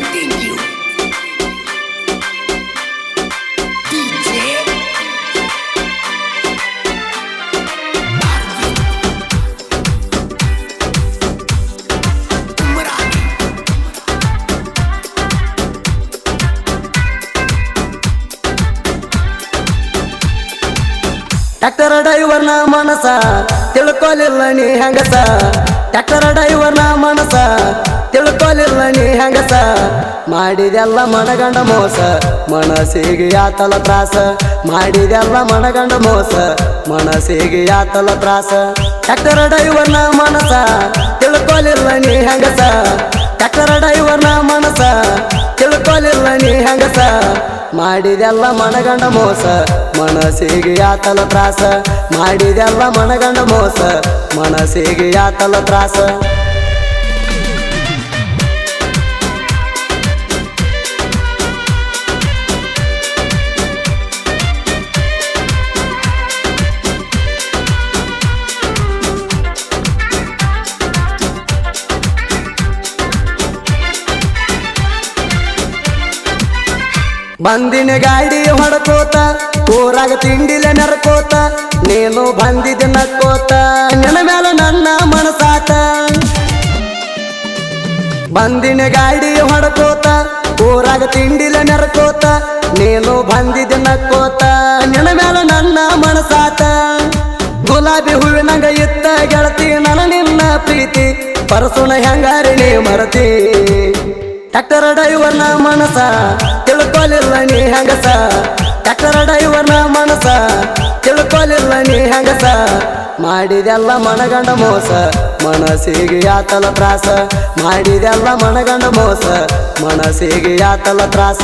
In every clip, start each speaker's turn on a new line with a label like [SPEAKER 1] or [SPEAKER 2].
[SPEAKER 1] presenting you DJ Umrani.
[SPEAKER 2] Tractor ಡ್ರೈವರ್ನ ಮನಸ ತಿಳ್ಕೊಲಿಲ್ಲ ನೀ ಹೆಂಗಸ ಟ್ರ್ಯಾಕ್ಟರ್ ಡ್ರೈವರ್ನ ಮನಸ ತಿಳ್ಕೊಲಿಲ್ಲ ನೀ ಹೆಂಗಸ ಮಾಡಿದೆಲ್ಲ ಮನಗಂಡ ಮೋಸ ಮನಸ್ಸಿಗೆ ಯಾತಲ ತ್ರಾಸ ಮಾಡಿದೆಲ್ಲ ಮನಗಂಡ ಮೋಸ ಮನಸ್ಸಿಗೆ ಯಾತಲ ತ್ರಾಸ ಟ್ರ್ಯಾಕ್ಟರ್ ಡ್ರೈವರ್ನ ಮನಸ ತಿಳ್ಕೊಲಿಲ್ಲ ನೀ ಹೆಂಗಸ ಟ್ರ್ಯಾಕ್ಟರ್ ಡ್ರೈವರ್ನ ಮನಸ ತಿಳ್ಕೊಲಿಲ್ಲ ನೀ ಹೆಂಗಸ ಮಾಡಿದೆಲ್ಲ ಮನಗಂಡ ಮೋಸ ಮನಸ್ಸಿಗೆ ಯಾತಲ ತ್ರಾಸ ಮಾಡಿದೆಲ್ಲ ಮನಗಂಡ ಮೋಸ ಮನಸ್ಸಿಗೆ ಯಾತಲ ತ್ರಾಸ ಬಂದಿನ ಗಾಡಿ ಹೊಡ್ಕೋತ ಊರಾಗ ತಿಂಡಿಲೆ ನೆರ್ಕೋತ ನೀನು ಬಂದಿದ್ದ ನಕ್ಕೋತ ನಿನ್ನ ಮೇಲೆ ನನ್ನ ಮನಸಾತ ಬಂದಿನ ಗಾಡಿ ಹೊಡ್ಕೋತ ಊರಾಗ ತಿಂಡಿಲೆ ನೆರ್ಕೋತ ನೀನು ಬಂದಿದ್ದ ನಕ್ಕೋತ ನಿನ್ನ ಮೇಲೆ ನನ್ನ ಮನಸಾತ ಗುಲಾಬಿ ಹೂವಿನಂಗ ಇತ್ತ ಗೆಳತಿ ನನ್ನ ನಿನ್ನ ಪ್ರೀತಿ ಪರಸುನ ಹೆಂಗಾರಿ ನೀ ಮರತಿ ಟ್ರ್ಯಾಕ್ಟರ್ ಡ್ರೈವರ್ನ ಮನಸ ತಿಳ್ಕೊಲಿಲ್ಲ ನೀ ಹೆಂಗಸ ಟ್ರ್ಯಾಕ್ಟರ್ ಡ್ರೈವರ್ನ ಮನಸ ತಿಳ್ಕೊಲಿಲ್ಲ ನೀ ಹೆಂಗಸ ಮಾಡಿದೆಲ್ಲ ಮನಗಂಡ ಮೋಸ ಮನಸ್ಸಿಗೆ ಯಾತಲ ತ್ರಾಸ ಮಾಡಿದೆಲ್ಲ ಮನಗಂಡ ಮೋಸ ಮನಸ್ಸಿಗೆ ಯಾತಲ ತ್ರಾಸ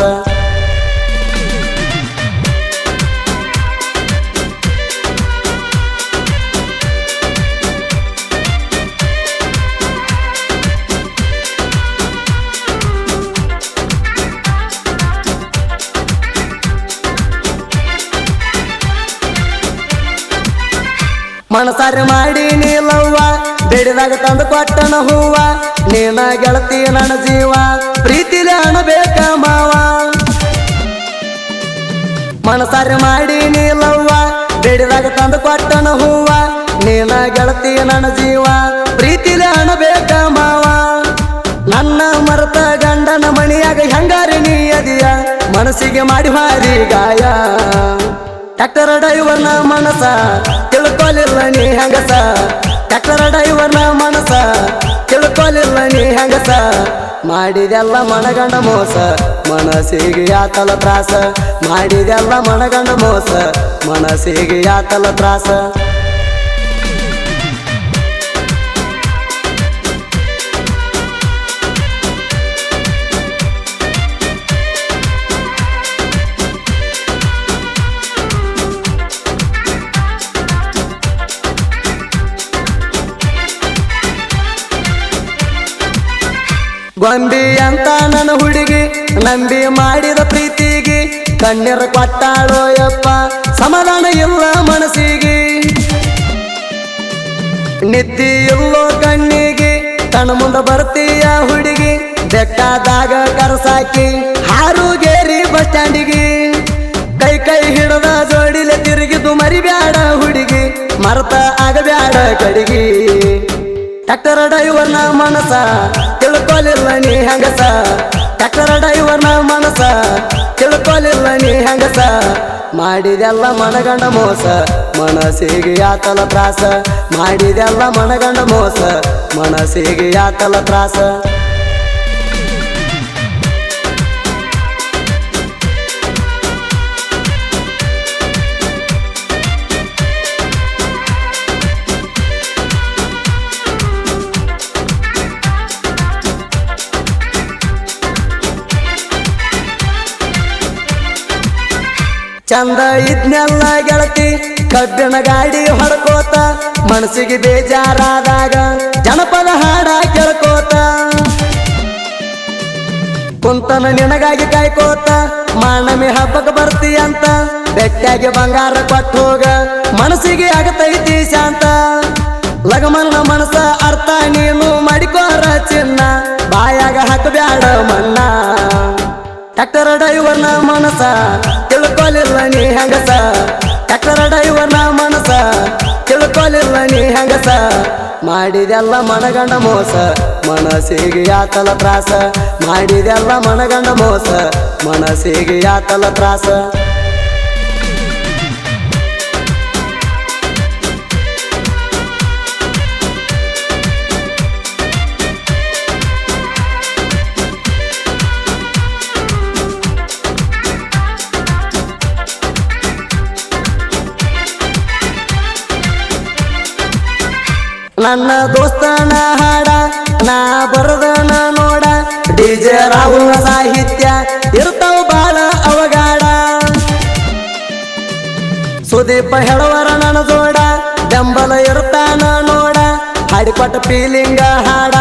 [SPEAKER 2] ಮನಸಾರಿ ಮಾಡಿ ನೀಲವ್ವ ಬೇಡಿದಾಗ ತಂದು ಕೊಟ್ಟನ ಹೂವ ನೀನ ಗೆಳತಿ ನನ್ನ ಜೀವ ಪ್ರೀತಿಲಿ ಅಣಬೇಕ ಮಾವ ಮನಸಾರಿ ಮಾಡಿ ನೀಲವ್ವ ಬೇಡಿದಾಗ ತಂದು ಕೊಟ್ಟನ ಹೂವ ನೀನ ಗೆಳತಿ ನನ್ನ ಜೀವ ಪ್ರೀತಿಲಿ ಅಣಬೇಕ ಮಾವ ನನ್ನ ಮರತ ಗಂಡನ ಮಣಿಯಾಗ ಹೆಂಗಾರಿ ನೀ ಅದಿಯ ಮನಸ್ಸಿಗೆ ಮಾಡಿ ಭಾರಿ ಗಾಯ ಟ್ರ್ಯಾಕ್ಟರ್ ಡ್ರೈವರ್ನ ಮನಸ ತಿಳ್ಕೊಲಿಲ್ಲ ನೀ ಹೆಂಗಸ ಟ್ರ್ಯಾಕ್ಟರ್ ಡ್ರೈವರ್ನ ಮನಸ ತಿಳ್ಕೊಲಿಲ್ಲ ನೀ ಹೆಂಗಸ ಮಾಡಿದೆಲ್ಲ ಮನಗಂಡ ಮೋಸ ಮನಸ್ಸಿಗೆ ಯಾತಲ ತ್ರಾಸ ಮಾಡಿದೆಲ್ಲ ಮನಗಂಡ ಮೋಸ ಮನಸ್ಸಿಗೆ ಯಾತಲ ತ್ರಾಸ ಗೊಂಬಿ ಅಂತ ನನ್ನ ಹುಡುಗಿ ನಂಬಿ ಮಾಡಿದ ಪ್ರೀತಿಗೆ ಕಣ್ಣೀರ ಕೊಟ್ಟಾಳೋ ಯಪ್ಪ ಸಮಾಧಾನ ಇಲ್ಲ ಮನಸ್ಸಿಗೆ ನಿದ್ದಿ ಇಲ್ಲೋ ಕಣ್ಣಿಗೆ ತನ್ನ ಮುಂದೆ ಬರ್ತೀಯ ಹುಡುಗಿ ಬೆಟ್ಟಾದಾಗ ಕರಸಾಕಿ ಹಾರುಗೇರಿ ಬಸ್ ಸ್ಟ್ಯಾಂಡಿಗೆ ಕೈ ಕೈ ಹಿಡದ ಜೋಡಿಲೆ ತಿರುಗಿದು ಮರಿಬ್ಯಾಡ ಹುಡುಗಿ ಮರ್ತ ಆಗಬ್ಯಾಡ ಕಡಿಗಿ ಟ್ರ್ಯಾಕ್ಟರ್ ಡ್ರೈವರ್ನ ಮನಸ ತಿಳ್ಕೊಲಿಲ್ಲ ನೀ ಹೆಂಗಸ ಟ್ರ್ಯಾಕ್ಟರ್ ಡ್ರೈವರ್ನ ಮನಸ ತಿಳ್ಕೊಲಿಲ್ಲ ನೀ ಹೆಂಗಸ ಮಾಡಿದೆಲ್ಲ ಮನಗಂಡ ಮೋಸ ಮನಸ್ಸಿಗೆ ಯಾತಲ ತ್ರಾಸ ಮಾಡಿದೆಲ್ಲ ಮನಗಂಡ ಮೋಸ ಮನಸ್ಸಿಗೆ ಯಾತಲ ತ್ರಾಸ ಚಂದ ಇದ್ನೆಲ್ಲ ಗೆಳತಿ ಕಬ್ಬಿನ ಗಾಡಿ ಹೊಡ್ಕೋತ ಮನಸ್ಸಿಗೆ ಬೇಜಾರಾದಾಗ ಜನಪದ ಹಾಡ ಕೇಳ್ಕೋತ ಕುಂತನ ನಿನಗಾಗಿ ಕಾಯ್ಕೋತ ಮಾನಮಿ ಹಬ್ಬಕ್ಕೆ ಬರ್ತೀಯಂತ ಬೆಟ್ಟಾಗಿ ಬಂಗಾರ ಕೊಟ್ಟು ಹೋಗ ಮನಸ್ಸಿಗೆ ಆಗತೈತಿ ಶಾಂತ ಲಗಮನ್ನ ಮನಸ ಅರ್ಥ ನೀನು ಮಾಡಿಕೋರ ಚಿನ್ನ ಬಾಯಾಗ ಹಾಕಬ್ಯಾಡ ಮಣ್ಣ ಟ್ರ್ಯಾಕ್ಟರ್ ಡ್ರೈವರ್ನ ಮನಸ ತಿಳ್ಕೊಲಿಲ್ಲ ನೀ ಹೆಂಗಸ ಟ್ರ್ಯಾಕ್ಟರ್ ಡ್ರೈವರ್ನ ಮನಸ ತಿಳ್ಕೊಲಿಲ್ಲ ನೀ ಹೆಂಗಸ ಮಾಡಿದೆಲ್ಲ ಮನಗಂಡ ಮೋಸ ಮನಸ್ಸಿಗೆ ಯಾತಲ ತ್ರಾಸ ಮಾಡಿದೆಲ್ಲ ಮನಗಂಡ ಮೋಸ ಮನಸ್ಸಿಗೆ ಯಾತಲ ತ್ರಾಸ ನನ್ನ ದೋಸ್ತನ ಹಾಡ ನಾ ಬರದನ ನೋಡ ಡಿಜೆ ರಾಹುಲ್ ಸಾಹಿತ್ಯ ಇರ್ತಾವ ಬಾಳ ಅವಗಾಡ ಸುದೀಪ ಹೆಳವರ ನನ್ನ ಜೋಡ ಬೆಂಬಲ ಇರ್ತಾನ ನೋಡ ಹಾಡಿಕೊಟ್ಟ ಫೀಲಿಂಗ ಹಾಡ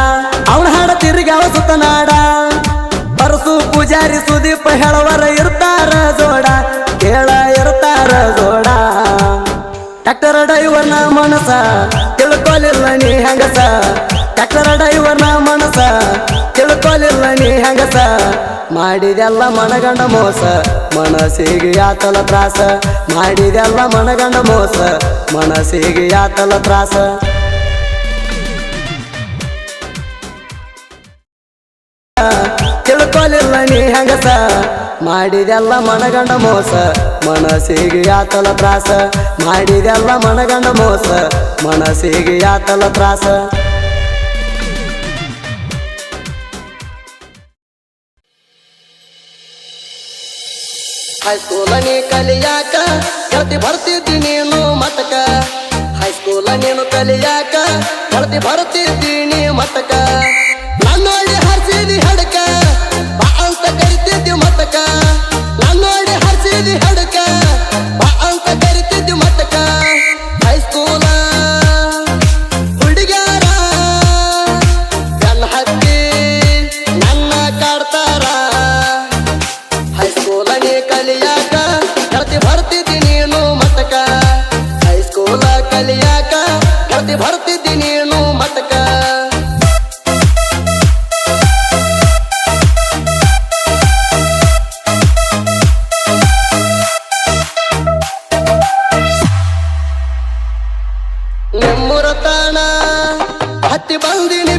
[SPEAKER 2] ಅವನ ಹಾಡ ತಿರುಗಿ ಅವ ಸುತ್ತನಾಡ ಪರಸು ಪೂಜಾರಿ ಸುದೀಪ ಹೆಳವರ ಇರ್ತಾರ ಜೋಡ ಕೇಳ ಇರ್ತಾರ ಜೋಡ ಟ್ರ್ಯಾಕ್ಟರ್ ಡ್ರೈವರ್ನ ಮನಸ ತಿಳ್ಕೊಲಿಲ್ಲ ನೀ ಹೆಂಗಸ ಟ್ರ್ಯಾಕ್ಟರ್ ಡ್ರೈವರ್ನ ಮನಸ ತಿಳ್ಕೊಲಿಲ್ಲ ನೀ ಹೆಂಗಸ ಮಾಡಿದೆಲ್ಲ ಮನಗಂಡ ಮೋಸ ಮನಸ್ಸಿಗೆ ಯಾತಲ ತ್ರಾಸ ಮಾಡಿದೆಲ್ಲ ಮನಗಂಡ ಮೋಸ ಮನಸ್ಸಿಗೆ ಯಾತಲ ತ್ರಾಸ ತಿಳ್ಕೊಲಿಲ್ಲ ನೀ ಹೆಂಗಸ ಮಾಡಿದೆಲ್ಲ ಮನಗಂಡ ಮೋಸ ಮನಸ್ಸಿಗೆ ಯಾತಲ ತ್ರಾಸ ಮಾಡಿದೆಲ್ಲ ಮನಗಂಡ ಮೋಸ ಮನಸ್ಸಿಗೆ ಯಾತಲ ತ್ರಾಸ ಹೈಸ್ಕೂಲ ನೀ ಕಲಿಯಾಕ ಗೆಳತಿ ಬರ್ತಿದ್ದಿ ನೀನು ಮತಕ ಹೈಸ್ಕೂಲ ನೀನು ಕಲಿಯಾಕ ಗೆಳತಿ ಬರ್ತಿದ್ದೀನಿ ಮತಕ ನನ್ನೋಡಿ ಹರಿಸಿದಿ ಹಡಕ ಬಾ ಅಂತ ಕರಿತಿದ್ದಿ ಮತಕ ನನ್ನೋಡಿ ಹರಿಸಿದಿ ಹಡಕ ಬಾ ಅಂತ ಕರಿತಿದ್ದಿ ಮತಕ ಹೈಸ್ಕೂಲ ಹುಡುಗ್ಯಾರ ಗನ್ ಹತ್ತಿ ನನ್ನ ಕಾಡ್ತಾರ ಹೈಸ್ಕೂಲ ನೀ ಕಲಿಯಾಕ ಗೆಳತಿ ಬರ್ತಿದ್ದಿ ನೀನು ಮತಕ ಹೈಸ್ಕೂಲ ಕಲಿಯಾಕ ಗೆಳತಿ ಬರ್ತಿದ್ದಿ ನೀನು ಮತಕ ನಿಮ್ಮುರ ತಾಣ ಹತ್ತಿ ಬಂದಿನಿ